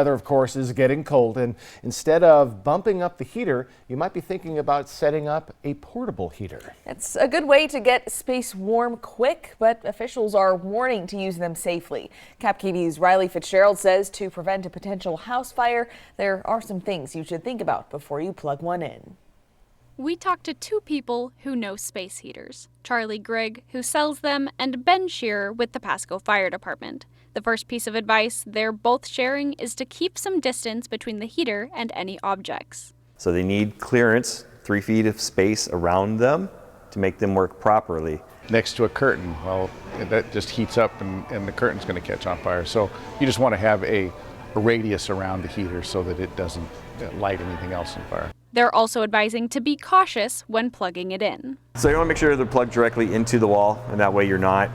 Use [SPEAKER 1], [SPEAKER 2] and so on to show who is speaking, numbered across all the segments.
[SPEAKER 1] Weather, of course, is getting cold, and instead of bumping up the heater, you might be thinking about setting up a portable heater.
[SPEAKER 2] It's a good way to get space warm quick, but officials are warning to use them safely. KapKV's Rylee Fitzgerald says to prevent a potential house fire, there are some things you should think about before you plug one in.
[SPEAKER 3] We talked to two people who know space heaters, Charlie Grigg, who sells them, and Ben Shearer with the Pasco Fire Department. The first piece of advice they're both sharing is to keep some distance between the heater and any objects.
[SPEAKER 4] So they need clearance, 3 feet of space around them to make them work properly.
[SPEAKER 5] Next to a curtain, well, that just heats up and the curtain's going to catch on fire. So you just want to have a radius around the heater so that it doesn't light anything else on fire.
[SPEAKER 3] They're also advising to be cautious when plugging it in.
[SPEAKER 4] So you want to make sure they're plugged directly into the wall, and that way you're not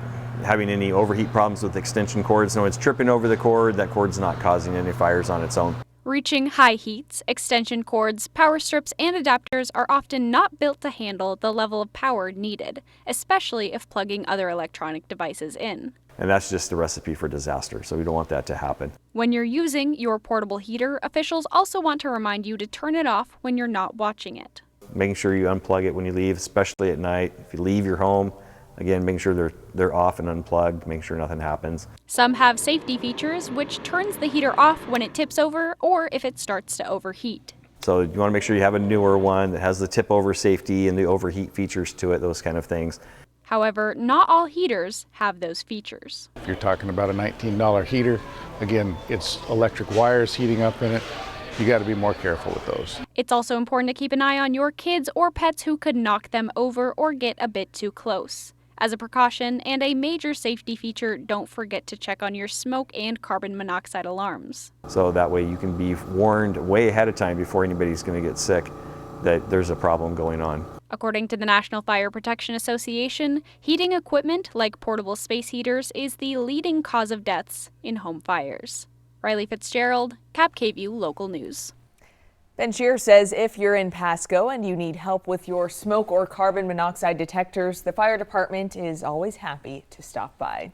[SPEAKER 4] having any overheat problems with extension cords. No one's tripping over the cord. That cord's not causing any fires on its own.
[SPEAKER 3] Reaching high heats, extension cords, power strips, and adapters are often not built to handle the level of power needed, especially if plugging other electronic devices in.
[SPEAKER 4] And that's just a recipe for disaster, so we don't want that to happen.
[SPEAKER 3] When you're using your portable heater, officials also want to remind you to turn it off when you're not watching it.
[SPEAKER 4] Making sure you unplug it when you leave, especially at night. If you leave your home, again, making sure they're off and unplugged, making sure nothing happens.
[SPEAKER 3] Some have safety features, which turns the heater off when it tips over or if it starts to overheat.
[SPEAKER 4] So you want to make sure you have a newer one that has the tip over safety and the overheat features to it, those kind of things.
[SPEAKER 3] However, not all heaters have those features.
[SPEAKER 5] If you're talking about a $19 heater, again, it's electric wires heating up in it. You got to be more careful with those.
[SPEAKER 3] It's also important to keep an eye on your kids or pets who could knock them over or get a bit too close. As a precaution and a major safety feature, don't forget to check on your smoke and carbon monoxide alarms.
[SPEAKER 4] So that way you can be warned way ahead of time before anybody's going to get sick that there's a problem going on.
[SPEAKER 3] According to the National Fire Protection Association, heating equipment like portable space heaters is the leading cause of deaths in home fires. Rylee Fitzgerald, KapKV Local News.
[SPEAKER 2] Ben Shearer says if you're in Pasco and you need help with your smoke or carbon monoxide detectors, the fire department is always happy to stop by.